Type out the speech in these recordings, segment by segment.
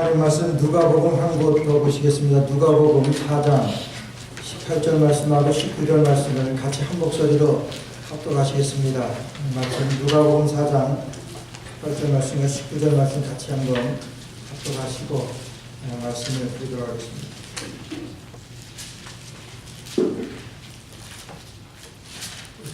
하나님 말씀 누가복음 한 곳 더 보시겠습니다. 누가복음 4장 18절 말씀하고 19절 말씀을 같이 한 목소리로 합독하시겠습니다. 말씀 누가복음 4장 18절 말씀과 19절 말씀 같이 한번 합독하시고 말씀을 드리도록 하겠습니다.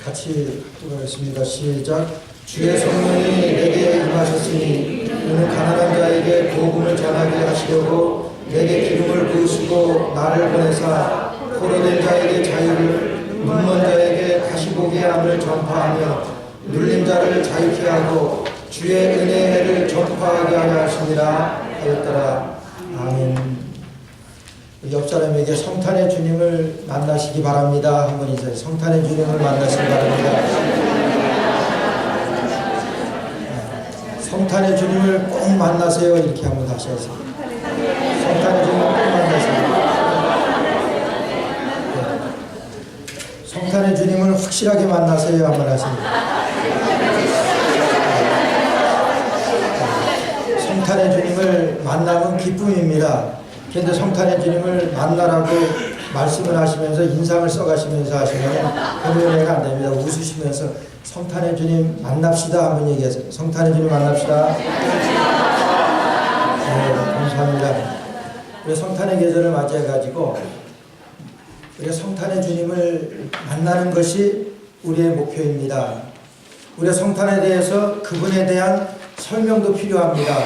같이 합독하겠습니다. 시작. 주의 성령이 내게 임하셨으니 이는 가난한 자에게 복음을 전하게 하시려고 내게 기름을 부으시고 나를 보내사 포로된 자에게 자유를 눈먼 자에게 다시 보게 함을 전파하며 눌린 자를 자유케 하고 주의 은혜의 해를 전파하게 하려 하시니라 하였더라. 아멘. 옆 사람에게 성탄의 주님을 만나시기 바랍니다. 한번 인사해. 성탄의 주님을 만나시기 바랍니다. 성탄의 주님을 꼭 만나세요. 이렇게 한번 다시 하세요. 성탄의 주님을 꼭 만나세요. 네. 성탄의 주님을 확실하게 만나세요. 한번 하세요. 네. 성탄의 주님을 만나면 기쁨입니다. 그런데 성탄의 주님을 만나라고 말씀을 하시면서 인상을 써가시면서 하시면 그 은혜가 안 됩니다. 웃으시면서 성탄의 주님 만납시다 한번 얘기하세요. 성탄의 주님 만납시다. 네, 감사합니다. 우리 성탄의 계절을 맞이해가지고 우리가 성탄의 주님을 만나는 것이 우리의 목표입니다. 우리가 성탄에 대해서 그분에 대한 설명도 필요합니다.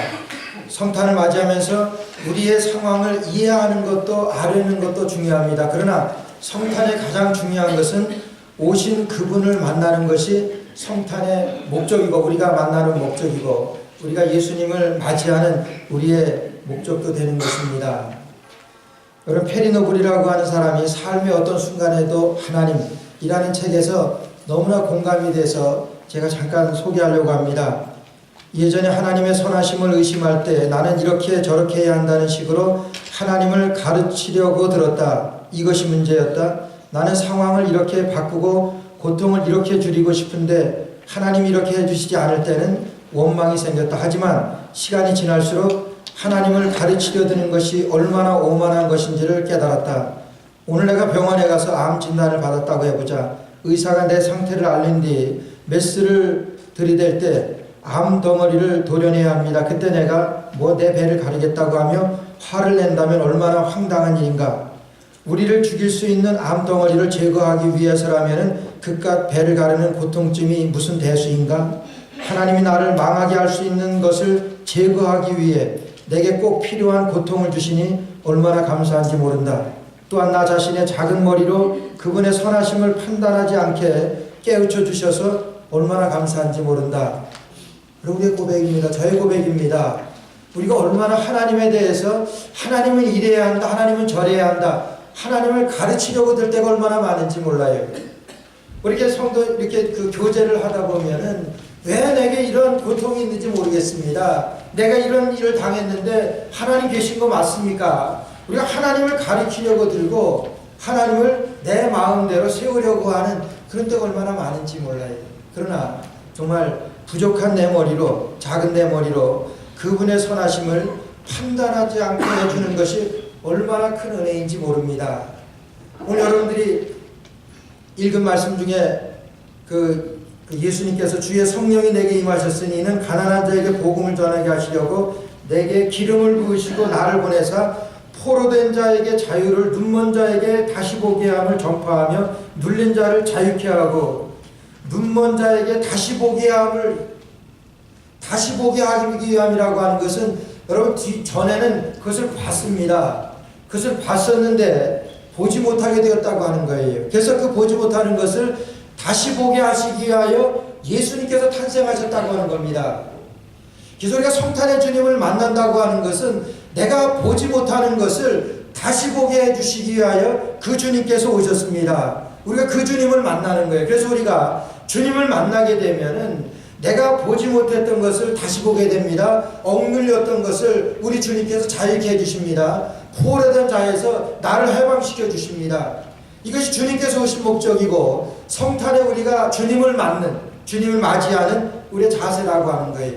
성탄을 맞이하면서 우리의 상황을 이해하는 것도 아뢰는 것도 중요합니다. 그러나 성탄의 가장 중요한 것은 오신 그분을 만나는 것이 성탄의 목적이고 우리가 만나는 목적이고 우리가 예수님을 맞이하는 우리의 목적도 되는 것입니다. 여러분 페리노블이라고 하는 사람이 삶의 어떤 순간에도 하나님이라는 책에서 너무나 공감이 돼서 제가 잠깐 소개하려고 합니다. 예전에 하나님의 선하심을 의심할 때 나는 이렇게 저렇게 해야 한다는 식으로 하나님을 가르치려고 들었다. 이것이 문제였다. 나는 상황을 이렇게 바꾸고 고통을 이렇게 줄이고 싶은데 하나님이 이렇게 해주시지 않을 때는 원망이 생겼다. 하지만 시간이 지날수록 하나님을 가르치려 드는 것이 얼마나 오만한 것인지를 깨달았다. 오늘 내가 병원에 가서 암 진단을 받았다고 해보자. 의사가 내 상태를 알린 뒤 메스를 들이댈 때 암 덩어리를 도려내야 합니다. 그때 내가 내 배를 가리겠다고 하며 화를 낸다면 얼마나 황당한 일인가. 우리를 죽일 수 있는 암 덩어리를 제거하기 위해서라면 그깟 배를 가르는 고통쯤이 무슨 대수인가? 하나님이 나를 망하게 할 수 있는 것을 제거하기 위해 내게 꼭 필요한 고통을 주시니 얼마나 감사한지 모른다. 또한 나 자신의 작은 머리로 그분의 선하심을 판단하지 않게 깨우쳐 주셔서 얼마나 감사한지 모른다. 우리의 고백입니다. 저의 고백입니다. 우리가 얼마나 하나님에 대해서 하나님은 이래야 한다. 하나님은 저래야 한다. 하나님을 가르치려고 들 때가 얼마나 많은지 몰라요. 이렇게 성도 이렇게 그 교제를 하다 보면은 왜 내게 이런 고통이 있는지 모르겠습니다. 내가 이런 일을 당했는데 하나님 계신 거 맞습니까? 우리가 하나님을 가르치려고 들고 하나님을 내 마음대로 세우려고 하는 그런 때가 얼마나 많은지 몰라요. 그러나 정말 부족한 내 머리로 작은 내 머리로 그분의 선하심을 판단하지 않게 해주는 것이 얼마나 큰 은혜인지 모릅니다. 오늘 여러분들이 읽은 말씀 중에 그 예수님께서 주의 성령이 내게 임하셨으니 이는 가난한 자에게 복음을 전하게 하시려고 내게 기름을 부으시고 나를 보내사 포로된 자에게 자유를 눈먼 자에게 다시 보게 함을 전파하며 눌린 자를 자유케 하고 눈먼 자에게 다시 보게 함을 다시 보게 하기 위함이라고 하는 것은 여러분 전에는 그것을 봤습니다. 그것을 봤었는데 보지 못하게 되었다고 하는 거예요. 그래서 그 보지 못하는 것을 다시 보게 하시기 위하여 예수님께서 탄생하셨다고 하는 겁니다. 그래서 우리가 성탄의 주님을 만난다고 하는 것은 내가 보지 못하는 것을 다시 보게 해주시기 위하여 그 주님께서 오셨습니다. 우리가 그 주님을 만나는 거예요. 그래서 우리가 주님을 만나게 되면은 내가 보지 못했던 것을 다시 보게 됩니다. 억눌렸던 것을 우리 주님께서 자유케 해주십니다. 포로된 자에서 나를 해방시켜 주십니다. 이것이 주님께서 오신 목적이고 성탄에 우리가 주님을 맞는, 주님을 맞이하는 우리의 자세라고 하는 거예요.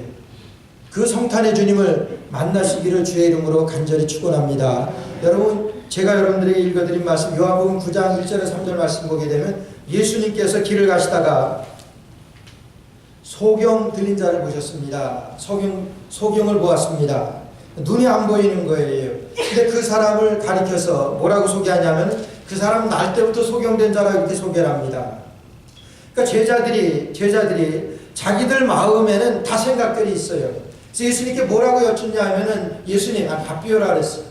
그 성탄의 주님을 만나시기를 주의 이름으로 간절히 축원합니다. 여러분, 제가 여러분들에게 읽어드린 말씀 요한복음 9장 1절에 3절 말씀 보게 되면 예수님께서 길을 가시다가 소경 들린 자를 보셨습니다. 소경을 보았습니다. 눈이 안 보이는 거예요. 근데 그 사람을 가리켜서 뭐라고 소개하냐면 그 사람은 날 때부터 소경된 자라고 이렇게 소개를 합니다. 그러니까 제자들이 자기들 마음에는 다 생각들이 있어요. 그래서 예수님께 뭐라고 여쭙냐 하면은 예수님, 라비오라 그랬어요.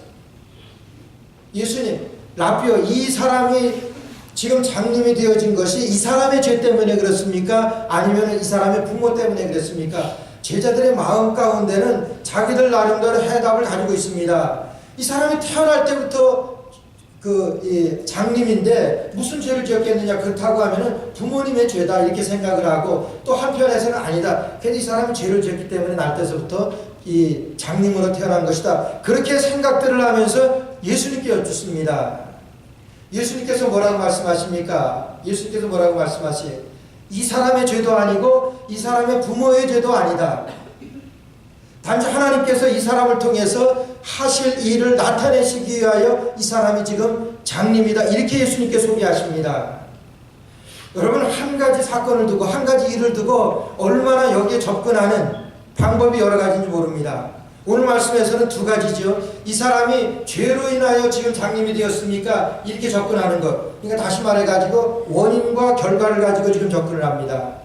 예수님, 라비오, 이 사람이 지금 장님이 되어진 것이 이 사람의 죄 때문에 그렇습니까? 아니면 이 사람의 부모 때문에 그렇습니까? 제자들의 마음 가운데는 자기들 나름대로 해답을 가지고 있습니다. 이 사람이 태어날 때부터 장님인데 무슨 죄를 지었겠느냐, 그렇다고 하면은 부모님의 죄다 이렇게 생각을 하고, 또 한편에서는 아니다, 괜히 이 사람이 죄를 지었기 때문에 날 때서부터 이 장님으로 태어난 것이다, 그렇게 생각들을 하면서 예수님께 여쭙습니다. 예수님께서 뭐라고 말씀하십니까? 예수님께서 뭐라고 말씀하시에요? 이 사람의 죄도 아니고 이 사람의 부모의 죄도 아니다. 단지 하나님께서 이 사람을 통해서 하실 일을 나타내시기 위하여 이 사람이 지금 장님이다, 이렇게 예수님께 소개하십니다. 여러분, 한 가지 사건을 두고 한 가지 일을 두고 얼마나 여기에 접근하는 방법이 여러 가지인지 모릅니다. 오늘 말씀에서는 두 가지죠. 이 사람이 죄로 인하여 지금 장님이 되었습니까? 이렇게 접근하는 것. 그러니까 다시 말해가지고 원인과 결과를 가지고 지금 접근을 합니다.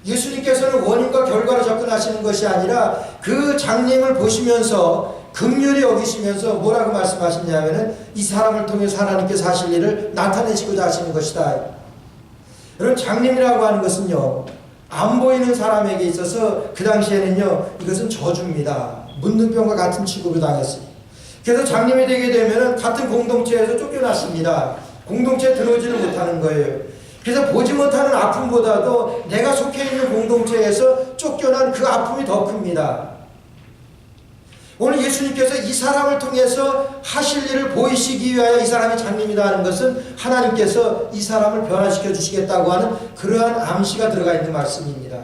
예수님께서는 원인과 결과로 접근하시는 것이 아니라 그 장님을 보시면서 긍휼히 여기시면서 뭐라고 말씀하시냐면은 이 사람을 통해서 하나님께서 하실 일을 나타내시고자 하시는 것이다. 여러분, 장님이라고 하는 것은요, 안 보이는 사람에게 있어서 그 당시에는요, 이것은 저주입니다. 문둥병과 같은 취급을 당했어요. 그래서 장님이 되게 되면은 같은 공동체에서 쫓겨났습니다. 공동체에 들어오지를 못하는 거예요. 그래서 보지 못하는 아픔보다도 내가 속해 있는 공동체에서 쫓겨난 그 아픔이 더 큽니다. 오늘 예수님께서 이 사람을 통해서 하실 일을 보이시기 위하여 이 사람이 장님이다 하는 것은 하나님께서 이 사람을 변화시켜 주시겠다고 하는 그러한 암시가 들어가 있는 말씀입니다.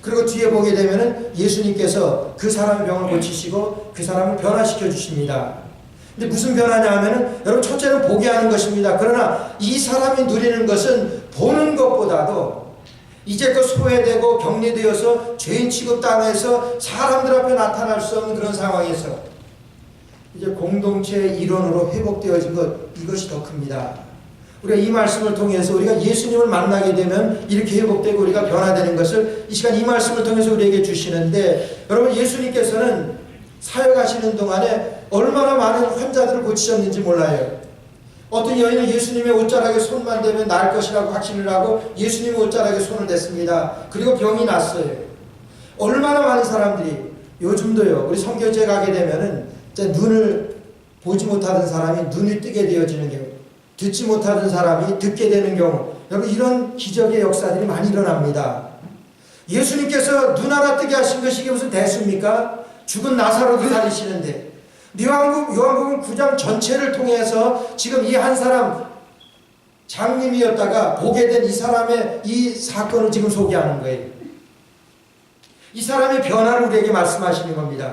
그리고 뒤에 보게 되면은 예수님께서 그 사람의 병을 고치시고 그 사람을 변화시켜 주십니다. 근데 무슨 변화냐 하면은, 여러분, 첫째는 보게 하는 것입니다. 그러나 이 사람이 누리는 것은 보는 것보다도 이제껏 소외되고 격리되어서 죄인 취급당해서 사람들 앞에 나타날 수 없는 그런 상황에서 이제 공동체의 일원으로 회복되어진 것, 이것이 더 큽니다. 우리가 이 말씀을 통해서 우리가 예수님을 만나게 되면 이렇게 회복되고 우리가 변화되는 것을 이 시간 이 말씀을 통해서 우리에게 주시는데, 여러분, 예수님께서는 사역하시는 동안에 얼마나 많은 환자들을 고치셨는지 몰라요. 어떤 여인은 예수님의 옷자락에 손만 대면 나을 것이라고 확신을 하고 예수님의 옷자락에 손을 댔습니다. 그리고 병이 났어요. 얼마나 많은 사람들이, 요즘도요, 우리 선교지에 가게 되면은 눈을 보지 못하던 사람이 눈이 뜨게 되어지는 경우, 듣지 못하던 사람이 듣게 되는 경우, 여러분, 이런 기적의 역사들이 많이 일어납니다. 예수님께서 눈 하나 뜨게 하신 것이 이게 무슨 대수입니까? 죽은 나사로도 살리시는데, 요한복음 9장 전체를 통해서 지금 이 한 사람 장님이었다가 보게 된 이 사람의 이 사건을 지금 소개하는 거예요. 이 사람의 변화를 우리에게 말씀하시는 겁니다.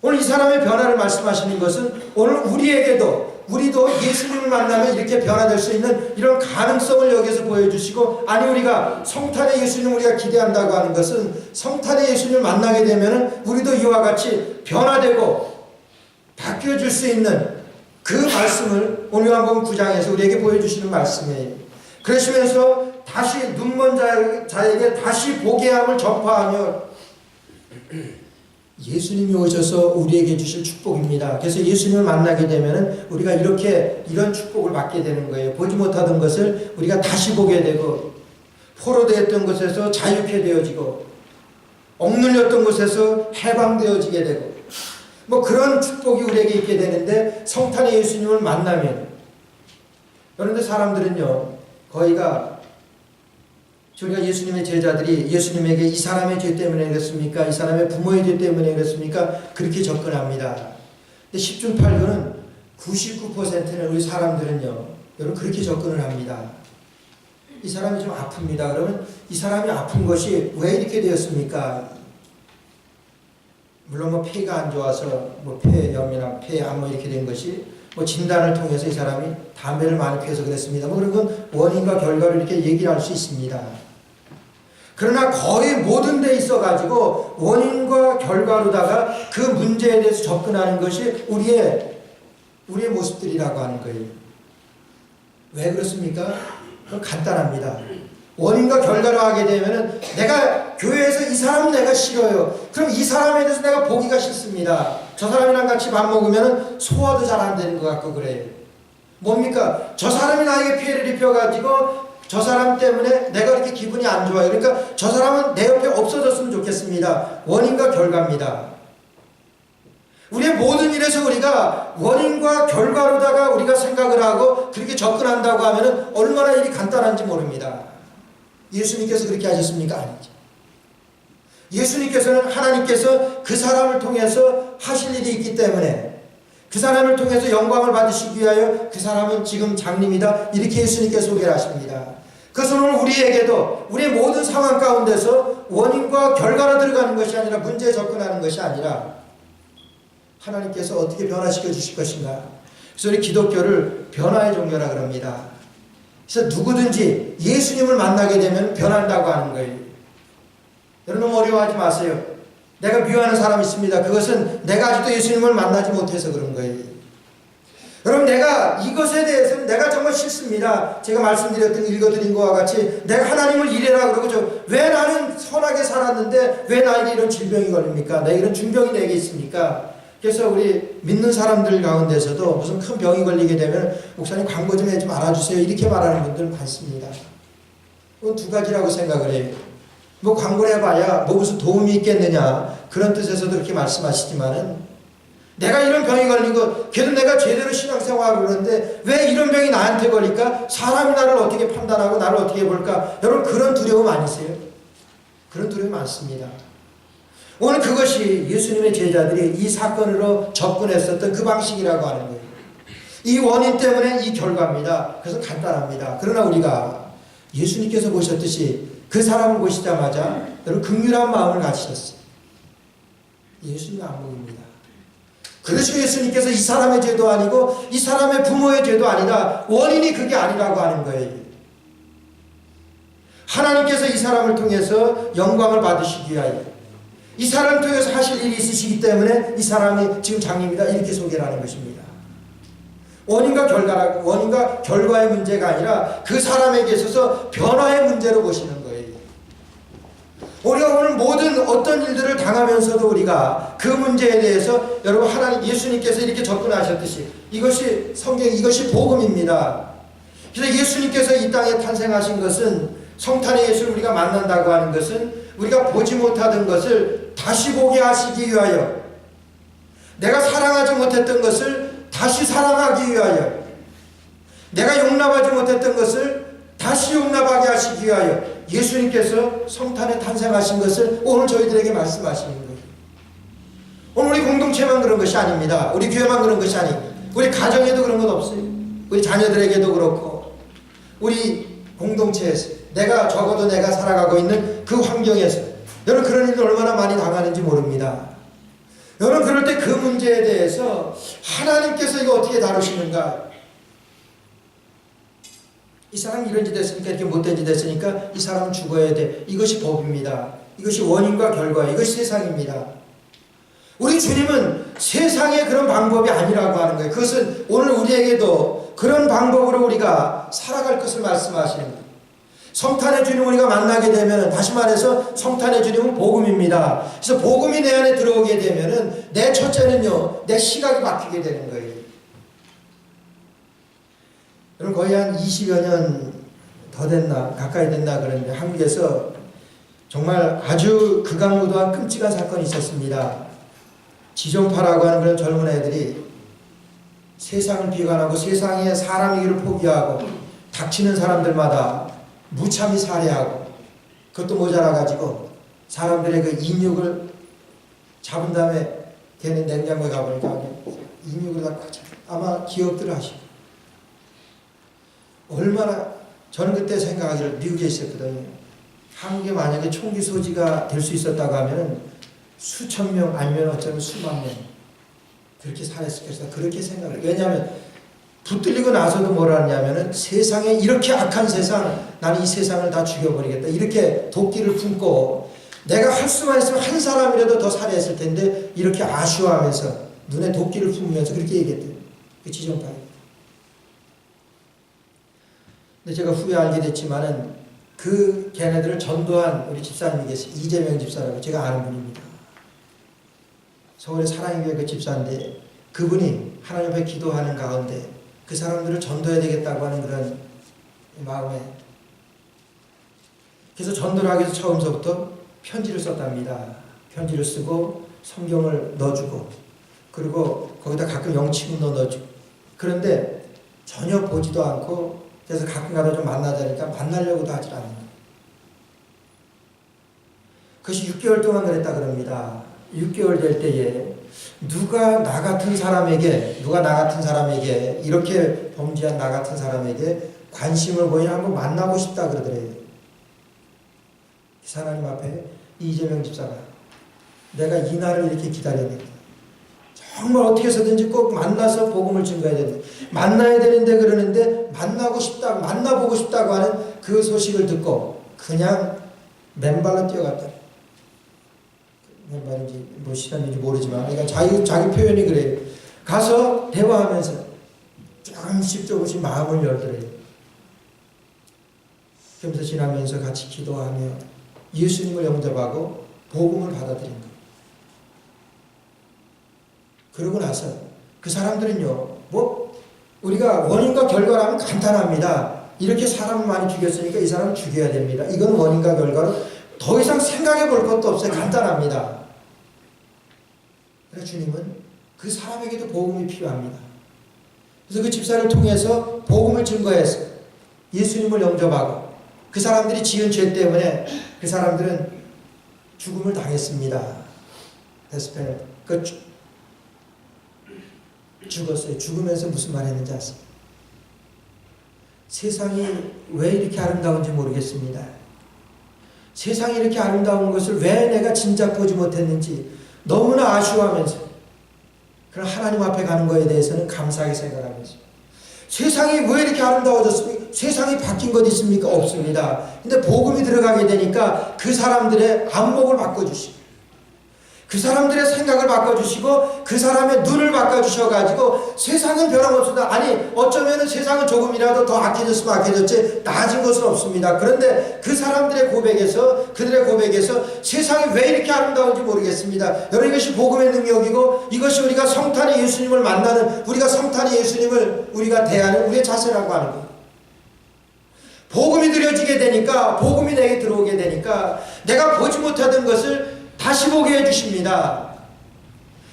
오늘 이 사람의 변화를 말씀하시는 것은 오늘 우리도 예수님을 만나면 이렇게 변화될 수 있는 이런 가능성을 여기서 보여주시고, 아니, 우리가 성탄의 예수님을 우리가 기대한다고 하는 것은 성탄의 예수님을 만나게 되면 우리도 이와 같이 변화되고 바뀌어질 수 있는 그 말씀을 오늘 요한복음 9장에서 우리에게 보여주시는 말씀이에요. 그러시면서 다시 눈먼 자에게 다시 보게 함을 전파하며 예수님이 오셔서 우리에게 주실 축복입니다. 그래서 예수님을 만나게 되면 우리가 이런 축복을 받게 되는 거예요. 보지 못하던 것을 우리가 다시 보게 되고, 포로되었던 곳에서 자유케 되어지고, 억눌렸던 곳에서 해방되어지게 되고, 그런 축복이 우리에게 있게 되는데, 성탄의 예수님을 만나면, 그런데 사람들은요, 거의가 우리가 예수님의 제자들이 예수님에게 이 사람의 죄 때문에 그랬습니까? 이 사람의 부모의 죄 때문에 그랬습니까? 그렇게 접근합니다. 근데 10중 8구는 99%는 우리 사람들은요, 여러분, 그렇게 접근을 합니다. 이 사람이 좀 아픕니다. 그러면 이 사람이 아픈 것이 왜 이렇게 되었습니까? 물론 뭐 폐가 안 좋아서 뭐 폐염이나 폐암 뭐 이렇게 된 것이 뭐 진단을 통해서 이 사람이 담배를 많이 피워서 그랬습니다. 뭐 그런 건 원인과 결과를 이렇게 얘기를 할 수 있습니다. 그러나 거의 모든 데 있어 가지고 원인과 결과로다가 그 문제에 대해서 접근하는 것이 우리의 모습들이라고 하는 거예요. 왜 그렇습니까? 그건 간단합니다. 원인과 결과로 하게 되면은 내가 교회에서 이 사람은 내가 싫어요. 그럼 이 사람에 대해서 내가 보기가 싫습니다. 저 사람이랑 같이 밥 먹으면은 소화도 잘 안 되는 것 같고 그래요. 뭡니까? 저 사람이 나에게 피해를 입혀가지고 저 사람 때문에 내가 이렇게 기분이 안 좋아요. 그러니까 저 사람은 내 옆에 없어졌으면 좋겠습니다. 원인과 결과입니다. 우리의 모든 일에서 우리가 원인과 결과로다가 우리가 생각을 하고 그렇게 접근한다고 하면은 얼마나 일이 간단한지 모릅니다. 예수님께서 그렇게 하셨습니까? 아니죠. 예수님께서는 하나님께서 그 사람을 통해서 하실 일이 있기 때문에 그 사람을 통해서 영광을 받으시기 위하여 그 사람은 지금 장님이다. 이렇게 예수님께서 소개를 하십니다. 그것은 오늘 우리에게도 우리의 모든 상황 가운데서 원인과 결과로 들어가는 것이 아니라 문제에 접근하는 것이 아니라 하나님께서 어떻게 변화시켜 주실 것인가. 그래서 우리 기독교를 변화의 종교라 그럽니다. 그래서 누구든지 예수님을 만나게 되면 변한다고 하는 거예요. 여러분 너무 어려워하지 마세요. 내가 미워하는 사람이 있습니다. 그것은 내가 아직도 예수님을 만나지 못해서 그런 거예요. 여러분 내가 이것에 대해서는 내가 정말 싫습니다. 제가 말씀드렸던 읽어드린 것과 같이 내가 하나님을 이래라 그러고 왜 나는 선하게 살았는데 왜 나에게 이런 질병이 걸립니까? 내가 이런 중병이 내게 있습니까? 그래서 우리 믿는 사람들 가운데서도 무슨 큰 병이 걸리게 되면 목사님 광고 좀 하지 말아주세요. 이렇게 말하는 분들 많습니다. 그건 두 가지라고 생각을 해요. 뭐 광고를 해봐야 뭐 무슨 도움이 있겠느냐 그런 뜻에서도 그렇게 말씀하시지만은 내가 이런 병이 걸리고 그래도 내가 제대로 신앙생활을 하는데 왜 이런 병이 나한테 걸릴까? 사람이 나를 어떻게 판단하고 나를 어떻게 볼까? 여러분 그런 두려움 아니세요? 그런 두려움 많습니다. 오늘 그것이 예수님의 제자들이 이 사건으로 접근했었던 그 방식이라고 하는 거예요. 이 원인 때문에 이 결과입니다. 그래서 간단합니다. 그러나 우리가 예수님께서 보셨듯이 그 사람을 보시자마자 여러분 긍휼한 마음을 가지셨어요. 예수님의 안목입니다. 그래서 예수님께서 이 사람의 죄도 아니고 이 사람의 부모의 죄도 아니다. 원인이 그게 아니라고 하는 거예요. 하나님께서 이 사람을 통해서 영광을 받으시기 위하여 이 사람을 통해서 하실 일이 있으시기 때문에 이 사람이 지금 장님이다 이렇게 소개를 하는 것입니다. 원인과 결과의 문제가 아니라 그 사람에게 있어서 변화의 문제로 보시는 거예요. 우리가 오늘 모든 어떤 일들을 당하면서도 우리가 그 문제에 대해서 여러분 하나님 예수님께서 이렇게 접근하셨듯이 이것이 성경 이것이 복음입니다. 그래서 예수님께서 이 땅에 탄생하신 것은 성탄의 예수를 우리가 만난다고 하는 것은 우리가 보지 못하던 것을 다시 보게 하시기 위하여 내가 사랑하지 못했던 것을 다시 사랑하기 위하여 내가 용납하지 못했던 것을 다시 용납하게 하시기 위하여 예수님께서 성탄에 탄생하신 것을 오늘 저희들에게 말씀하시는 거예요. 오늘 우리 공동체만 그런 것이 아닙니다. 우리 교회만 그런 것이 아닙니다. 우리 가정에도 그런 건 없어요. 우리 자녀들에게도 그렇고 우리 공동체에서 적어도 내가 살아가고 있는 그 환경에서 여러분 그런 일을 얼마나 많이 당하는지 모릅니다. 여러분 그럴 때 그 문제에 대해서 하나님께서 이거 어떻게 다루시는가? 이 사람이 이런 짓 했으니까 이렇게 못된 짓 했으니까 이 사람은 죽어야 돼. 이것이 법입니다. 이것이 원인과 결과, 이것이 세상입니다. 우리 주님은 세상의 그런 방법이 아니라고 하는 거예요. 그것은 오늘 우리에게도 그런 방법으로 우리가 살아갈 것을 말씀하시는 거예요. 성탄의 주님 우리가 만나게 되면 다시 말해서 성탄의 주님은 복음입니다. 그래서 복음이 내 안에 들어오게 되면 내 첫째는요 내 시각이 바뀌게 되는 거예요. 여러분 거의 한 20여 년 더 됐나 가까이 됐나 그런데 한국에서 정말 아주 극악무도한 끔찍한 사건이 있었습니다. 지존파라고 하는 그런 젊은 애들이 세상을 비관하고 세상에 사람이기를 포기하고 닥치는 사람들마다 무참히 살해하고 그것도 모자라가지고 사람들의 그 인육을 잡은 다음에 걔는 냉장고에 가보니까 인육을 다 아마 기억들 하시고 얼마나 저는 그때 생각하기를 미국에 있었거든요. 한국에 만약에 총기 소지가 될 수 있었다고 하면 수천 명 아니면 어쩌면 수만 명 그렇게 살았을 것이다. 그렇게 생각을. 왜냐하면 붙들리고 나서도 뭐라 하냐면은 세상에 이렇게 악한 세상, 나는 이 세상을 다 죽여버리겠다. 이렇게 도끼를 품고 내가 할 수만 있으면 한 사람이라도 더 살해했을 텐데 이렇게 아쉬워하면서 눈에 도끼를 품으면서 그렇게 얘기했대요. 그 지정파에. 근데 제가 후에 알게 됐지만은 그 걔네들을 전도한 우리 집사님이 계세요. 이재명 집사라고 제가 아는 분입니다. 서울의 사랑교회 그 집사인데 그분이 하나님 앞에 기도하는 가운데 그 사람들을 전도해야 되겠다고 하는 그런 마음에 그래서 전도를 하기 위해서 처음서부터 편지를 썼답니다. 편지를 쓰고 성경을 넣어주고 그리고 거기다 가끔 영치금도 넣어주고 그런데 전혀 보지도 않고 그래서 가끔 가다 좀 만나자니까 만나려고도 하질 않는 거예요. 그것이 6개월 동안 그랬다 그럽니다. 6개월 될 때에 누가 나 같은 사람에게 이렇게 범죄한 나 같은 사람에게 관심을 보이냐 한번 만나고 싶다 그러더래요. 하나님 앞에 이재명 집사가 내가 이 날을 이렇게 기다렸는데 정말 어떻게 해서든지 꼭 만나서 복음을 증거해야 되는데 만나야 되는데 그러는데 만나보고 싶다고 하는 그 소식을 듣고 그냥 맨발로 뛰어갔다. 맨발인지 뭐 시간인지 모르지만 그러니까 자기 표현이 그래요. 가서 대화하면서 조금씩 마음을 열더래요. 그러면서 지나면서 같이 기도하며 예수님을 영접하고 복음을 받아들인 거예요. 그러고 나서 그 사람들은요, 뭐 우리가 원인과 결과라면 간단합니다. 이렇게 사람을 많이 죽였으니까 이 사람을 죽여야 됩니다. 이건 원인과 결과로 더 이상 생각해 볼 것도 없어요. 간단합니다. 그래서 주님은 그 사람에게도 복음이 필요합니다. 그래서 그 집사를 통해서 복음을 증거해서 예수님을 영접하고 그 사람들이 지은 죄 때문에 그 사람들은 죽음을 당했습니다. 데스페르. 죽었어요. 죽으면서 무슨 말 했는지 아세요? 세상이 왜 이렇게 아름다운지 모르겠습니다. 세상이 이렇게 아름다운 것을 왜 내가 진작 보지 못했는지 너무나 아쉬워하면서 그런 하나님 앞에 가는 것에 대해서는 감사하게 생각하면서 세상이 왜 이렇게 아름다워졌습니까? 세상이 바뀐 것 있습니까? 없습니다. 근데 복음이 들어가게 되니까 그 사람들의 안목을 바꿔주시고 그 사람들의 생각을 바꿔주시고 그 사람의 눈을 바꿔주셔가지고 세상은 변함없습니다. 아니 어쩌면 세상은 조금이라도 더 악해졌으면 악해졌지 나아진 것은 없습니다. 그런데 그 사람들의 그들의 고백에서 세상이 왜 이렇게 아름다운지 모르겠습니다. 여러분 이것이 복음의 능력이고 이것이 우리가 성탄의 예수님을 만나는 우리가 성탄의 예수님을 우리가 대하는 우리의 자세라고 하는 거예요. 복음이 드려지게 되니까 복음이 내게 들어오게 되니까 내가 보지 못하던 것을 다시 보게 해주십니다.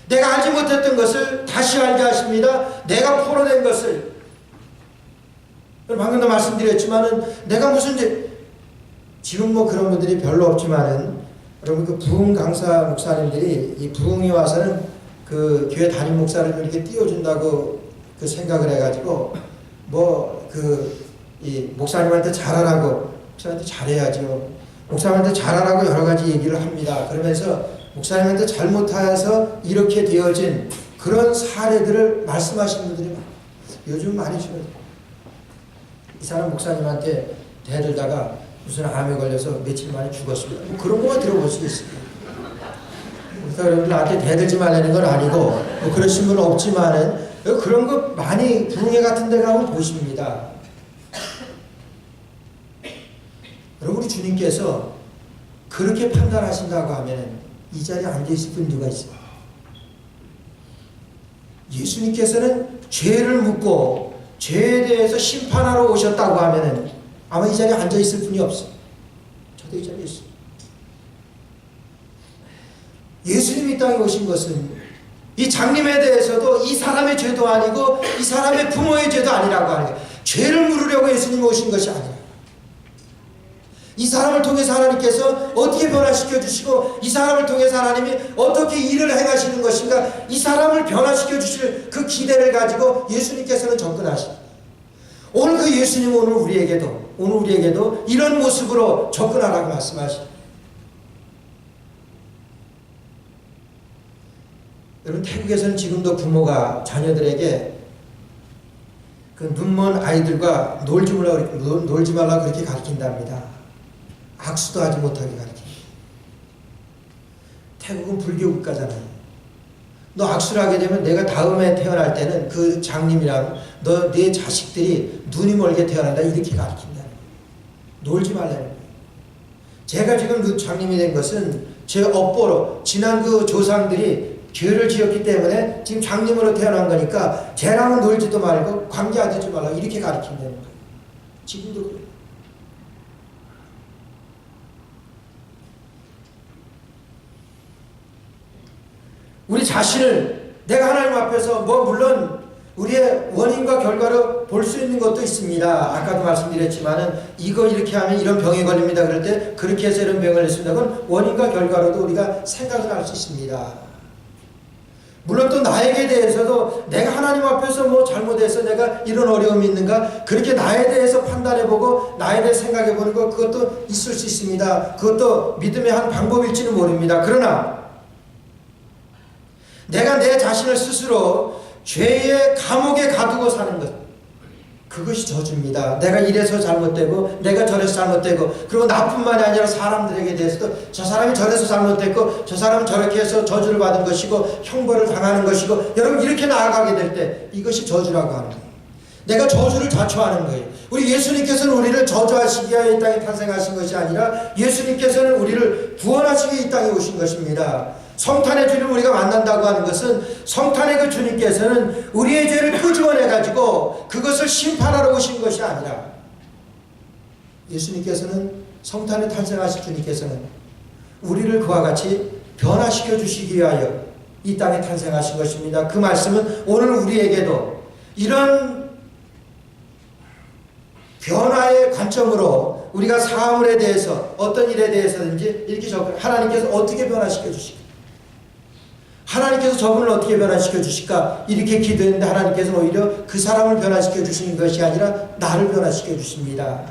내가 알지 못했던 것을 다시 알게 하십니다. 내가 포로된 것을 방금도 말씀드렸지만은 내가 무슨 지금 뭐 그런 분들이 별로 없지만은 여러분 그 부흥 강사 목사님들이 이 부흥에 와서는 그 교회 담임 목사를 이렇게 띄워준다고 그 생각을 해가지고 뭐 이 목사님한테 잘하라고 목사님한테 잘해야죠. 목사님한테 잘하라고 여러 가지 얘기를 합니다. 그러면서 목사님한테 잘못해서 이렇게 되어진 그런 사례들을 말씀하시는 분들이 많아요. 요즘 많이 주어요. 이 사람 목사님한테 대들다가 무슨 암에 걸려서 며칠 만에 죽었습니다. 뭐 그런 것만 들어볼 수 있습니다. 그래서 여러분들 나한테 대들지 말라는 건 아니고 뭐 그러신 분은 없지만은 그런 거 많이 부흥회 같은 데 가면 보십니다. 여러분 우리 주님께서 그렇게 판단하신다고 하면 이 자리에 앉아있을 분 누가 있어요? 예수님께서는 죄를 묻고 죄에 대해서 심판하러 오셨다고 하면 아마 이 자리에 앉아있을 분이 없어요. 저도 이 자리에 있어요. 예수님이 이 땅에 오신 것은 이 장님에 대해서도 이 사람의 죄도 아니고 이 사람의 부모의 죄도 아니라고 하는 거예요. 죄를 물으려고 예수님이 오신 것이 아니라 이 사람을 통해서 하나님께서 어떻게 변화시켜 주시고 이 사람을 통해서 하나님이 어떻게 일을 행하시는 것인가 이 사람을 변화시켜 주실 그 기대를 가지고 예수님께서는 접근하십니다. 오늘 그 예수님은 오늘 우리에게도 이런 모습으로 접근하라고 말씀하십니다. 여러분, 태국에서는 지금도 부모가 자녀들에게 그 눈먼 아이들과 놀지 말라 그렇게 가르친답니다. 악수도 하지 못하게 가르칩니다. 태국은 불교 국가잖아요. 너 악수를 하게 되면 내가 다음에 태어날 때는 그 장님이랑 내 자식들이 눈이 멀게 태어난다 이렇게 가르친다는 거예요. 놀지 말라는 거예요. 제가 지금 그 장님이 된 것은 제 업보로 지난 그 조상들이 죄를 지었기 때문에 지금 장님으로 태어난 거니까 쟤랑은 놀지도 말고 관계하지 말라고 이렇게 가르친다는 거예요. 지금도 그래요. 우리 자신을 내가 하나님 앞에서 물론 우리의 원인과 결과로 볼 수 있는 것도 있습니다. 아까도 말씀드렸지만은 이거 이렇게 하면 이런 병에 걸립니다. 그럴 때 그렇게 해서 이런 병을 했습니다. 그건 원인과 결과로도 우리가 생각을 할 수 있습니다. 물론 또 나에게 대해서도 내가 하나님 앞에서 잘못해서 내가 이런 어려움이 있는가 그렇게 나에 대해서 판단해보고 나에 대해 생각해보는 것 그것도 있을 수 있습니다. 그것도 믿음의 한 방법일지는 모릅니다. 그러나 내가 내 자신을 스스로 죄의 감옥에 가두고 사는 것 그것이 저주입니다. 내가 이래서 잘못되고 내가 저래서 잘못되고 그리고 나뿐만이 아니라 사람들에게 대해서도 저 사람이 저래서 잘못됐고 저 사람은 저렇게 해서 저주를 받은 것이고 형벌을 당하는 것이고 여러분 이렇게 나아가게 될 때 이것이 저주라고 하는 거예요. 내가 저주를 자초하는 거예요. 우리 예수님께서는 우리를 저주하시기 위하여 이 땅에 탄생하신 것이 아니라 예수님께서는 우리를 구원하시기 위해 이 땅에 오신 것입니다. 성탄의 주님 우리가 만난다고 하는 것은 성탄의 그 주님께서는 우리의 죄를 끄집어내가지고 그것을 심판하러 오신 것이 아니라 예수님께서는 성탄에 탄생하신 주님께서는 우리를 그와 같이 변화시켜 주시기 위하여 이 땅에 탄생하신 것입니다. 그 말씀은 오늘 우리에게도 이런 변화의 관점으로 우리가 사물에 대해서 어떤 일에 대해서든지 이렇게 접근 하나님께서 어떻게 변화시켜 주실까? 하나님께서 저분을 어떻게 변화시켜 주실까? 이렇게 기도했는데 하나님께서는 오히려 그 사람을 변화시켜 주시는 것이 아니라 나를 변화시켜 주십니다.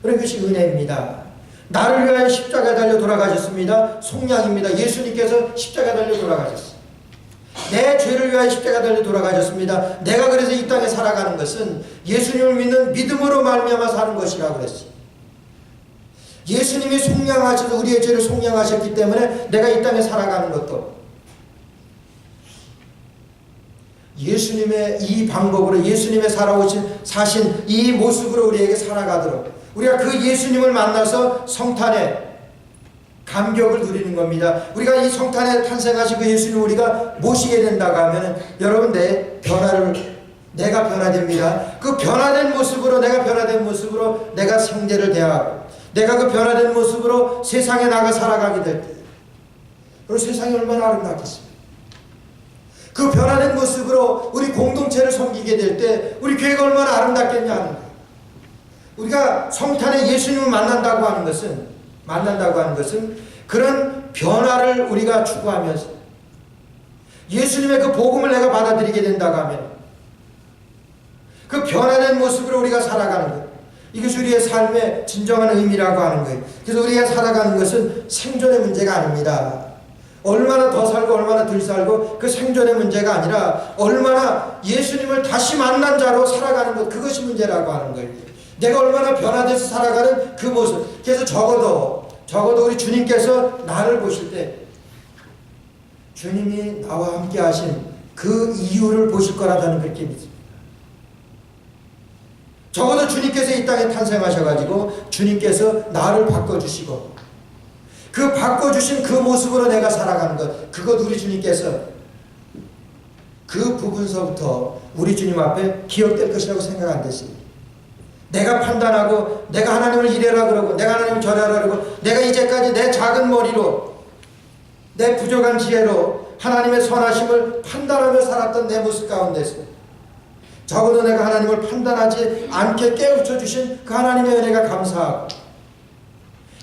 그런 것이 은혜입니다. 나를 위하여 십자가에 달려 돌아가셨습니다. 속량입니다. 예수님께서 십자가에 달려 돌아가셨습니다. 내 죄를 위하여 십자가에 달려 돌아가셨습니다. 내가 그래서 이 땅에 살아가는 것은 예수님을 믿는 믿음으로 말미암아 사는 것이라고 그랬어요. 예수님이 속량하셔서 우리의 죄를 속량하셨기 때문에 내가 이 땅에 살아가는 것도 예수님의 이 방법으로 예수님의 사신 이 모습으로 우리에게 살아가도록 우리가 그 예수님을 만나서 성탄의 감격을 누리는 겁니다. 우리가 이 성탄에 탄생하신 그 예수님을 우리가 모시게 된다고 하면 여러분 내가 변화됩니다. 그 변화된 모습으로 내가 변화된 모습으로 내가 형제를 대하고 내가 그 변화된 모습으로 세상에 나가 살아가게 될 때 그리고 세상이 얼마나 아름답겠습니까? 그 변화된 모습으로 우리 공동체를 섬기게 될 때 우리 교회가 얼마나 아름답겠냐 하는 거예요. 우리가 성탄에 예수님을 만난다고 하는 것은 그런 변화를 우리가 추구하면서 예수님의 그 복음을 내가 받아들이게 된다고 하면 그 변화된 모습으로 우리가 살아가는 거예요. 이것이 우리의 삶의 진정한 의미라고 하는 거예요. 그래서 우리가 살아가는 것은 생존의 문제가 아닙니다. 얼마나 더 살고 얼마나 덜 살고 그 생존의 문제가 아니라 얼마나 예수님을 다시 만난 자로 살아가는 것 그것이 문제라고 하는 거예요. 내가 얼마나 변화돼서 살아가는 그 모습. 그래서 적어도 우리 주님께서 나를 보실 때 주님이 나와 함께 하신 그 이유를 보실 거라 저는 그렇게 믿습니다. 적어도 주님께서 이 땅에 탄생하셔가지고 주님께서 나를 바꿔주시고 그 바꿔주신 그 모습으로 내가 살아가는 것 그것 우리 주님께서 그 부분서부터 우리 주님 앞에 기억될 것이라고 생각 안 됐습니다. 내가 판단하고 내가 하나님을 이래라 그러고 내가 하나님을 저래라 그러고 내가 이제까지 내 작은 머리로 내 부족한 지혜로 하나님의 선하심을 판단하며 살았던 내 모습 가운데서 적어도 내가 하나님을 판단하지 않게 깨우쳐 주신 그 하나님의 은혜가 감사하고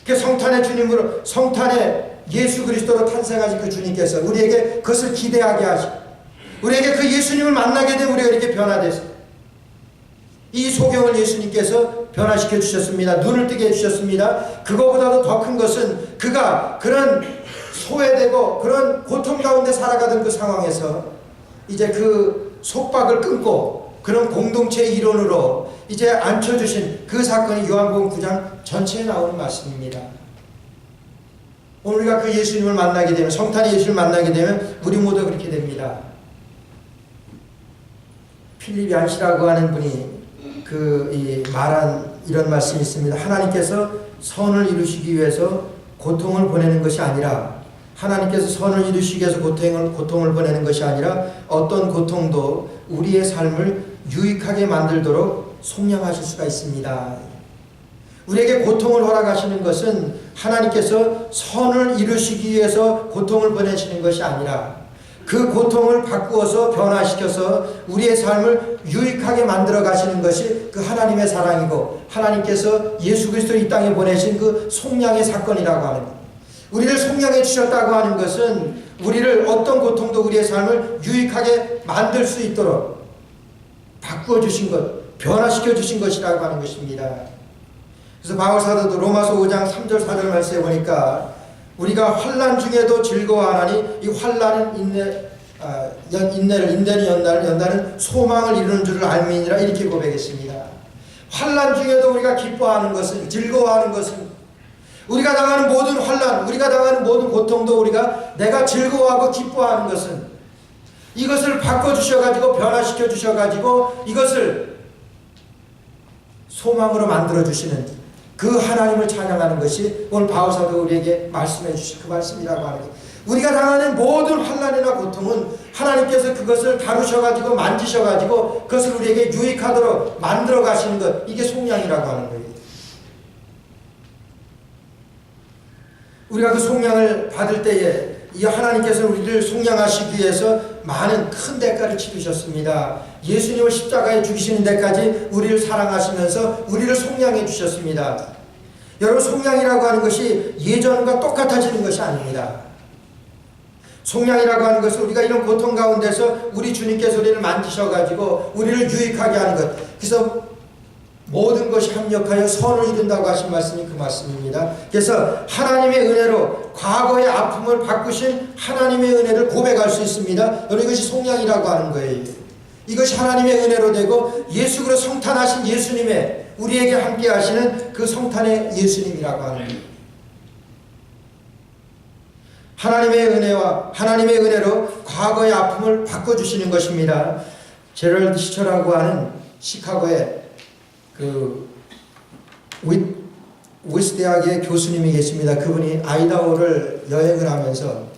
그 성탄의 주님으로 성탄의 예수 그리스도로 탄생하신 그 주님께서 우리에게 그것을 기대하게 하시고 우리에게 그 예수님을 만나게 되면 우리가 이렇게 변화돼서 이 소경을 예수님께서 변화시켜 주셨습니다. 눈을 뜨게 해주셨습니다. 그거보다도 더 큰 것은 그가 그런 소외되고 그런 고통 가운데 살아가던 그 상황에서 이제 그 속박을 끊고 그런 공동체의 일원으로 이제 앉혀주신 그 사건이 요한복음 9장 전체에 나오는 말씀입니다. 오늘 우리가 그 예수님을 만나게 되면, 성탄의 예수를 만나게 되면 우리 모두 그렇게 됩니다. 필립 얀시라고 하는 분이 말한 이런 말씀이 있습니다. 하나님께서 선을 이루시기 위해서 고통을 보내는 것이 아니라, 하나님께서 선을 이루시기 위해서 고통을 보내는 것이 아니라 어떤 고통도 우리의 삶을 유익하게 만들도록 속량하실 수가 있습니다. 우리에게 고통을 허락하시는 것은 하나님께서 선을 이루시기 위해서 고통을 보내시는 것이 아니라 그 고통을 바꾸어서 변화시켜서 우리의 삶을 유익하게 만들어 가시는 것이 그 하나님의 사랑이고, 하나님께서 예수 그리스도를 이 땅에 보내신 그 속량의 사건이라고 하는 것. 우리를 속량해 주셨다고 하는 것은 우리를 어떤 고통도 우리의 삶을 유익하게 만들 수 있도록 바꾸어 주신 것, 변화시켜 주신 것이라고 하는 것입니다. 그래서 바울 사도도 로마서 5장 3절 4절 말씀에 보니까 우리가 환난 중에도 즐거워하나니 이 환난은 인내는 연단은 소망을 이루는 줄을 알미니라, 이렇게 고백했습니다. 환난 중에도 우리가 기뻐하는 것은, 즐거워하는 것은, 우리가 당하는 모든 환난, 우리가 당하는 모든 고통도 내가 즐거워하고 기뻐하는 것은, 이것을 바꿔주셔가지고 변화시켜 주셔가지고 이것을 소망으로 만들어주시는 그 하나님을 찬양하는 것이 오늘 바울사도 우리에게 말씀해 주신 그 말씀이라고 하는 것. 우리가 당하는 모든 환난이나 고통은 하나님께서 그것을 다루셔가지고 만지셔가지고 그것을 우리에게 유익하도록 만들어 가시는 것, 이게 속량이라고 하는 거예요. 우리가 그 속량을 받을 때에 이 하나님께서 우리를 속량하시기 위해서 많은 큰 대가를 치르셨습니다. 예수님을 십자가에 죽이시는 데까지 우리를 사랑하시면서 우리를 속량해 주셨습니다. 여러분, 속량이라고 하는 것이 예전과 똑같아지는 것이 아닙니다. 속량이라고 하는 것은 우리가 이런 고통 가운데서 우리 주님께서 우리를 만지셔가지고 우리를 유익하게 하는 것. 그래서 모든 것이 합력하여 선을 이룬다고 하신 말씀이 그 말씀입니다. 그래서 하나님의 은혜로 과거의 아픔을 바꾸신 하나님의 은혜를 고백할 수 있습니다. 여러분, 이것이 속량이라고 하는 거예요. 이것이 하나님의 은혜로 되고 예수 그리스도 성탄하신 예수님의, 우리에게 함께 하시는 그 성탄의 예수님이라고 하는 거예요. 하나님의 은혜와 하나님의 은혜로 과거의 아픔을 바꿔주시는 것입니다. 제럴드 시처라고 하는 시카고의 위스 대학의 교수님이 계십니다. 그분이 아이다호를 여행을 하면서,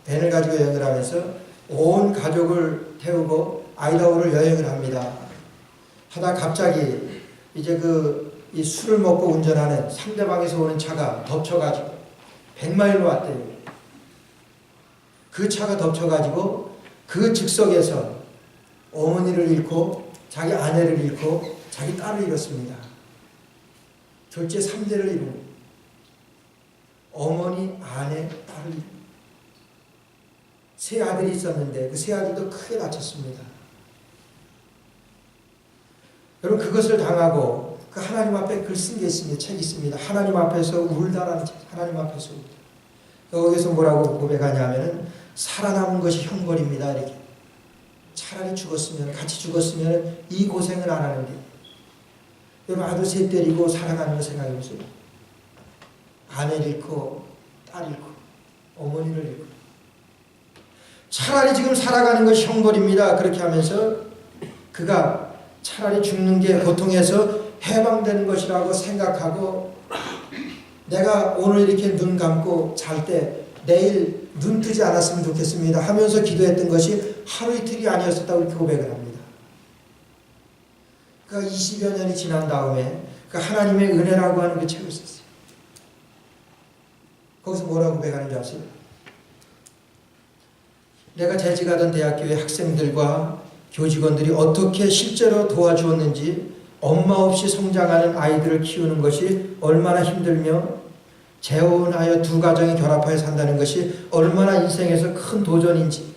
밴을 가지고 여행을 하면서 온 가족을 태우고 아이다호를 여행을 합니다. 하다 갑자기 이제 이 술을 먹고 운전하는 상대방에서 오는 차가 덮쳐가지고 100마일로 왔대요. 그 차가 덮쳐가지고 그 즉석에서 어머니를 잃고 자기 아내를 잃고 자기 딸을 잃었습니다. 졸제 3대를 이루고 어머니, 아내, 딸을 이루고 세 아들이 있었는데 그 세 아들도 크게 다쳤습니다. 여러분, 그것을 당하고 그 하나님 앞에 글 쓴 게 있습니다. 책이 있습니다. 하나님 앞에서 울다라는 책. 하나님 앞에서 울다. 여기서 뭐라고 고백하냐면은 살아남은 것이 형벌입니다. 이렇게. 차라리 죽었으면, 같이 죽었으면 이 고생을 안 하는데. 여러분, 아들 셋 데리고 살아가는 거 생각해 보세요. 아내를 잃고, 딸 잃고, 어머니를 잃고. 차라리 지금 살아가는 것이 형벌입니다. 그렇게 하면서 그가 차라리 죽는 게 고통에서 해방되는 것이라고 생각하고, 내가 오늘 이렇게 눈 감고 잘 때 내일 눈 뜨지 않았으면 좋겠습니다 하면서 기도했던 것이 하루 이틀이 아니었었다고 이렇게 고백을 합니다. 그러니까 20여 년이 지난 다음에 그 하나님의 은혜라고 하는 그 책을 썼어요. 거기서 뭐라고 고백하는 줄 아세요? 내가 재직하던 대학교의 학생들과 교직원들이 어떻게 실제로 도와주었는지, 엄마 없이 성장하는 아이들을 키우는 것이 얼마나 힘들며 재혼하여 두 가정이 결합하여 산다는 것이 얼마나 인생에서 큰 도전인지,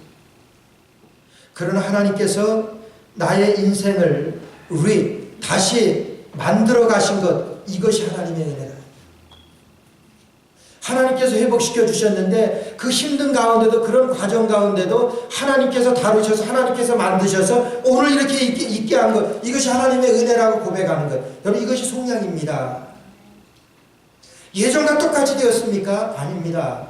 그러나 하나님께서 나의 인생을 다시 만들어 가신 것, 이것이 하나님의 은혜다. 하나님께서 회복시켜 주셨는데 그 힘든 가운데도 그런 과정 가운데도 하나님께서 다루셔서 하나님께서 만드셔서 오늘 이렇게 있게 한 것, 이것이 하나님의 은혜라고 고백하는 것. 여러분 이것이 속량입니다. 예전과 똑같이 되었습니까? 아닙니다.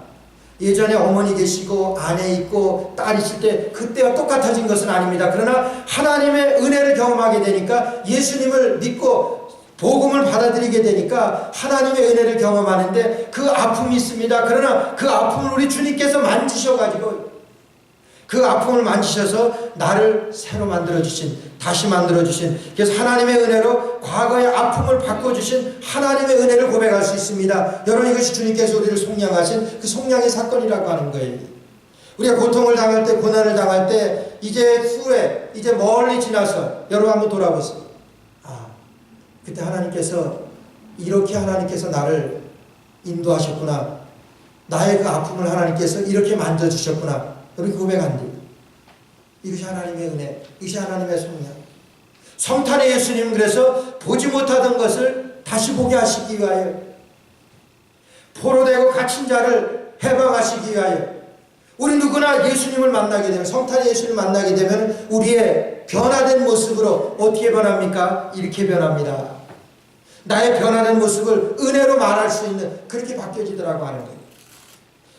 예전에 어머니 계시고 아내 있고 딸 있을 때 그때와 똑같아진 것은 아닙니다. 그러나 하나님의 은혜를 경험하게 되니까 예수님을 믿고 복음을 받아들이게 되니까 하나님의 은혜를 경험하는데 그 아픔이 있습니다. 그러나 그 아픔을 우리 주님께서 만지셔가지고 그 아픔을 만지셔서 나를 새로 만들어주신, 다시 만들어주신, 그래서 하나님의 은혜로 과거의 아픔을 바꿔주신 하나님의 은혜를 고백할 수 있습니다. 여러분 이것이 주님께서 우리를 속량하신 그 속량의 사건이라고 하는 거예요. 우리가 고통을 당할 때, 고난을 당할 때 이제 후에, 이제 멀리 지나서 여러분 한번 돌아보세요. 그때 하나님께서 이렇게 하나님께서 나를 인도하셨구나. 나의 그 아픔을 하나님께서 이렇게 만져주셨구나. 여러분 고백한대. 이것이 하나님의 은혜, 이것이 하나님의 속량. 성탄의 예수님은 그래서 보지 못하던 것을 다시 보게 하시기 위하여, 포로되고 갇힌 자를 해방하시기 위하여, 우리 누구나 예수님을 만나게 되면, 성탄의 예수님을 만나게 되면 우리의 변화된 모습으로 어떻게 변합니까? 이렇게 변합니다. 나의 변화된 모습을 은혜로 말할 수 있는, 그렇게 바뀌어지더라고 하는 거예요.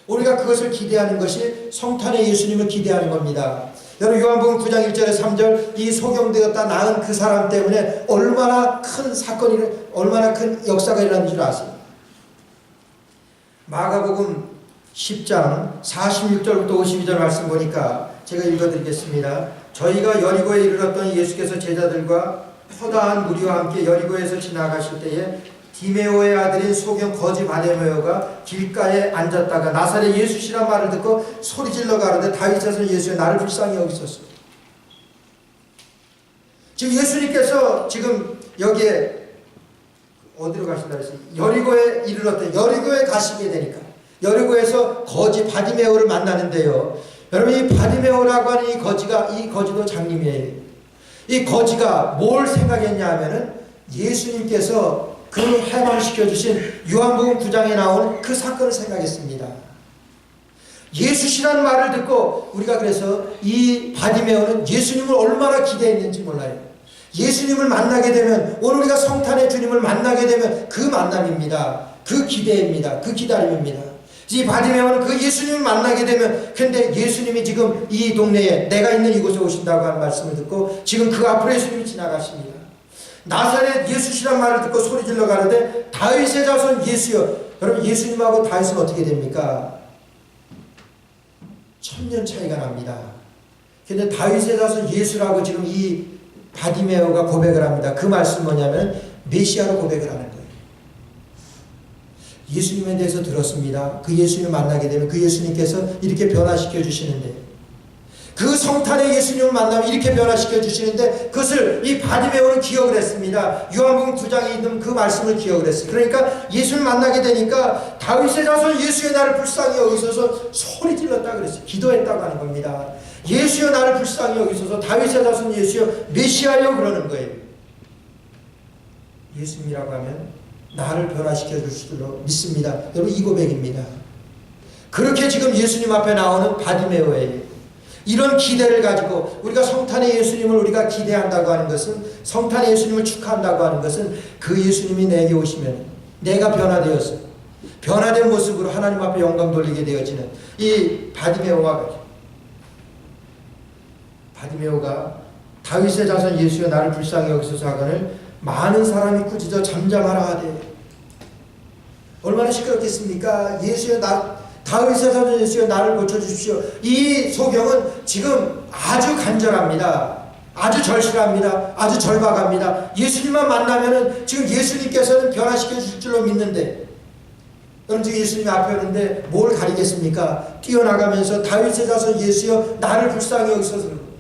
우리가 그것을 기대하는 것이 성탄의 예수님을 기대하는 겁니다. 여러분 요한복음 9장 1절에 3절, 이 소경되었다 낳은 그 사람 때문에 얼마나 큰 사건이, 얼마나 큰 역사가 일어난 줄 아세요? 마가복음 10장 46절부터 52절 말씀 보니까 제가 읽어드리겠습니다. 저희가 여리고에 이르렀더니 예수께서 제자들과 허다한 무리와 함께 여리고에서 지나가실 때에 디메오의 아들인 소경 거지 바디메오가 길가에 앉았다가 나사렛 예수시란 말을 듣고 소리질러 가로되 다윗 자손 예수여 나를 불쌍히 여기소서. 지금 예수님께서 지금 여기에 어디로 가신다 그랬어요? 여리고에 이르렀더니, 여리고에 가시게 되니까 여리고에서 거지 바디메오를 만나는데요. 여러분 이 바디메오라고 하는 이 거지도 장님이에요. 이 거지가 뭘 생각했냐 하면은 예수님께서 그 해방시켜 주신 요한복음 9장에 나온 그 사건을 생각했습니다. 예수시라는 말을 듣고 우리가 그래서 이 바디메오는 예수님을 얼마나 기대했는지 몰라요. 예수님을 만나게 되면, 오늘 우리가 성탄의 주님을 만나게 되면 그 만남입니다. 그 기대입니다. 그 기다림입니다. 이 바디메오는 그 예수님을 만나게 되면, 근데 예수님이 지금 이 동네에 내가 있는 이곳에 오신다고 하는 말씀을 듣고 지금 그 앞으로 예수님이 지나가십니다. 나사렛 예수시란 말을 듣고 소리질러 가로되 다윗의 자손 예수여. 여러분 예수님하고 다윗은 어떻게 됩니까? 1000년 차이가 납니다. 근데 다윗의 자손 예수라고 지금 이 바디메오가 고백을 합니다. 그 말씀 뭐냐면 메시아로 고백을 하는 거예요. 예수님에 대해서 들었습니다. 그 예수님을 만나게 되면 그 예수님께서 이렇게 변화시켜 주시는데, 그 성탄의 예수님을 만나면 이렇게 변화시켜 주시는데 그것을 이 바디메오는 기억을 했습니다. 요한복음 9장에 있는 그 말씀을 기억을 했어요. 그러니까 예수를 만나게 되니까 다윗의 자손 예수여 나를 불쌍히 여기소서 소리 질렀다 그랬어요. 기도했다고 하는 겁니다. 예수여 나를 불쌍히 여기소서, 다윗의 자손 예수여 메시아여 그러는 거예요. 예수님이라고 하면 나를 변화시켜 줄 줄로 믿습니다. 여러분 이 고백입니다. 그렇게 지금 예수님 앞에 나오는 바디메오예요. 이런 기대를 가지고 우리가 성탄의 예수님을 우리가 기대한다고 하는 것은, 성탄의 예수님을 축하한다고 하는 것은 그 예수님이 내게 오시면 내가 변화되어서 변화된 모습으로 하나님 앞에 영광 돌리게 되어지는 이 바디메오가 다윗의 자손 예수여 나를 불쌍히 여기소서 하거늘 많은 사람이 꾸짖어 잠잠하라 하되. 얼마나 시끄럽겠습니까? 예수여 다윗의 자손 예수여 나를 고쳐주십시오. 이 소경은 지금 아주 간절합니다. 아주 절실합니다. 아주 절박합니다. 예수님만 만나면은 지금 예수님께서는 변화시켜 주실 줄로 믿는데, 여러분 지금 예수님 앞에 오는데 뭘 가리겠습니까? 뛰어나가면서 다윗의 자손 예수여 나를 불쌍히 여기소서.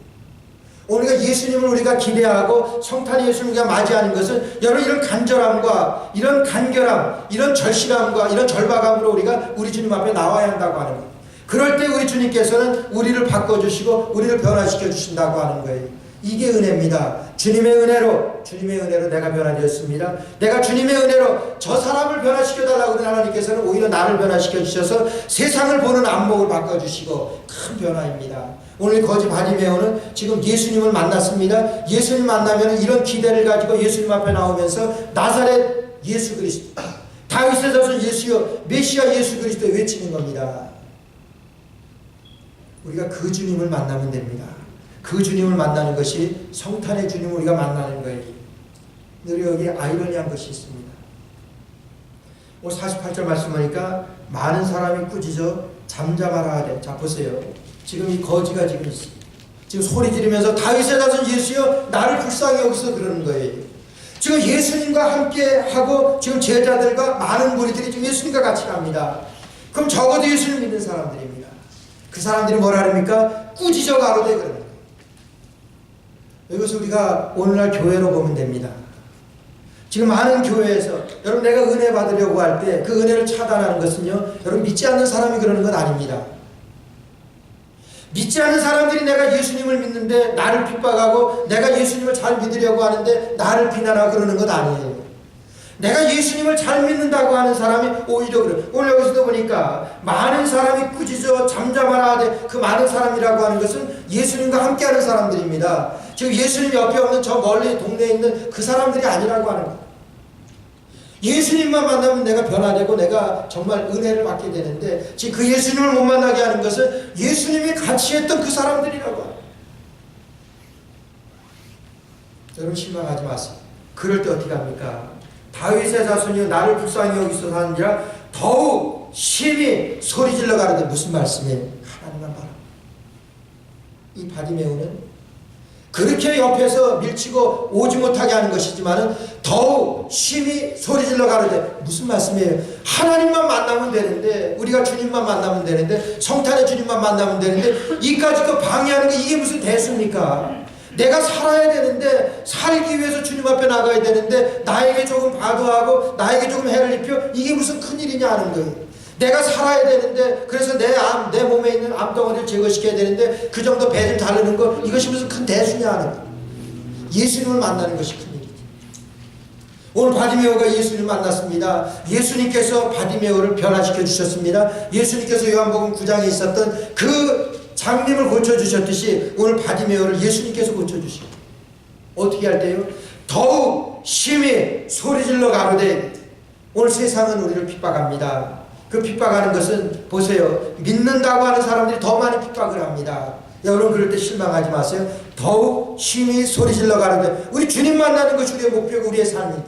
우리가 예수님을 우리가 기대하고 성탄의 예수님을 우리가 맞이하는 것은 여러분 이런 간절함과 이런 간결함, 이런 절실함과 이런 절박함으로 우리가 우리 주님 앞에 나와야 한다고 하는 거예요. 그럴 때 우리 주님께서는 우리를 바꿔주시고 우리를 변화시켜 주신다고 하는 거예요. 이게 은혜입니다. 주님의 은혜로 내가 변화되었습니다. 내가 주님의 은혜로 저 사람을 변화시켜달라고 하는 하나님께서는 오히려 나를 변화시켜 주셔서 세상을 보는 안목을 바꿔주시고 큰 변화입니다. 오늘 거지 바디메오는 지금 예수님을 만났습니다. 예수님 만나면 이런 기대를 가지고 예수님 앞에 나오면서 나사렛 예수 그리스도, 다윗의 자손 예수여, 메시아 예수 그리스도 외치는 겁니다. 우리가 그 주님을 만나면 됩니다. 그 주님을 만나는 것이 성탄의 주님을 우리가 만나는 거예요. 늘 여기 아이러니한 것이 있습니다. 오늘 48절 말씀 보니까 많은 사람이 꾸짖어 잠잠하라 하되. 자 보세요. 지금 이 거지가 지금 있어요. 지금 소리 지르면서 다윗의 자손 예수여 나를 불쌍히 여기서 그러는 거예요. 지금 예수님과 함께 하고 지금 제자들과 많은 무리들이 지금 예수님과 같이 갑니다. 그럼 적어도 예수를 믿는 사람들입니다. 그 사람들이 뭐라 합니까? 꾸짖어 가로되 그러는 거예요. 이것을 우리가 오늘날 교회로 보면 됩니다. 지금 많은 교회에서 여러분 내가 은혜 받으려고 할 때 그 은혜를 차단하는 것은요, 여러분 믿지 않는 사람이 그러는 건 아닙니다. 믿지 않는 사람들이 내가 예수님을 믿는데 나를 핍박하고 내가 예수님을 잘 믿으려고 하는데 나를 비난하고 그러는 것 아니에요. 내가 예수님을 잘 믿는다고 하는 사람이 오히려 그래요. 오늘 여기서도 보니까 많은 사람이 꾸짖어 잠잠하라 하되 그 많은 사람이라고 하는 것은 예수님과 함께하는 사람들입니다. 지금 예수님 옆에 없는 저 멀리 동네에 있는 그 사람들이 아니라고 하는 거예요. 예수님만 만나면 내가 변화되고 내가 정말 은혜를 받게 되는데 지금 그 예수님을 못 만나게 하는 것은 예수님이 같이 했던 그 사람들이라고 합니다. 여러분 실망하지 마세요. 그럴 때 어떻게 합니까? 다윗의 자손이여 나를 불쌍히 여기소서 하는지라 더욱 심히 소리질러 가는데 무슨 말씀이에요? 하나님만 바라. 이 바디메오는 그렇게 옆에서 밀치고 오지 못하게 하는 것이지만 더욱 심히 소리질러 가로되 무슨 말씀이에요? 하나님만 만나면 되는데, 우리가 주님만 만나면 되는데, 성탄의 주님만 만나면 되는데 이까짓 거 방해하는 게 이게 무슨 대수입니까? 내가 살아야 되는데, 살기 위해서 주님 앞에 나가야 되는데 나에게 조금 과도하고 나에게 조금 해를 입혀 이게 무슨 큰일이냐 하는 거예요. 내가 살아야 되는데 그래서 내 몸에 있는 암덩어리를 제거시켜야 되는데 그 정도 배를 다루는 거 이것이 무슨 큰 대수냐 하는 거예요. 예수님을 만나는 것이 큰일이죠. 오늘 바디메오가 예수님을 만났습니다. 예수님께서 바디메오를 변화시켜 주셨습니다. 예수님께서 요한복음 9장에 있었던 그 장님을 고쳐주셨듯이 오늘 바디메오를 예수님께서 고쳐주시고 어떻게 할 때요? 더욱 심히 소리질러 가로되. 오늘 세상은 우리를 핍박합니다. 그 핍박하는 것은 보세요. 믿는다고 하는 사람들이 더 많이 핍박을 합니다. 여러분 그럴 때 실망하지 마세요. 더욱 심히 소리질러 가로되. 우리 주님 만나는 것이 우리의 목표고 우리의 삶인데,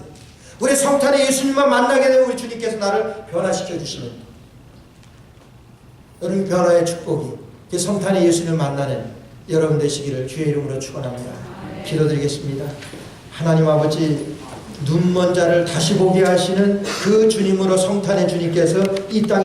우리 성탄에 예수님만 만나게 되면 우리 주님께서 나를 변화시켜 주시는, 여러분 변화의 축복이 성탄에 예수님을 만나는 여러분 되시기를 주의 이름으로 축원합니다. 기도드리겠습니다. 하나님 아버지, 눈먼 자를 다시 보게 하시는 그 주님으로 성탄의 주님께서 이 땅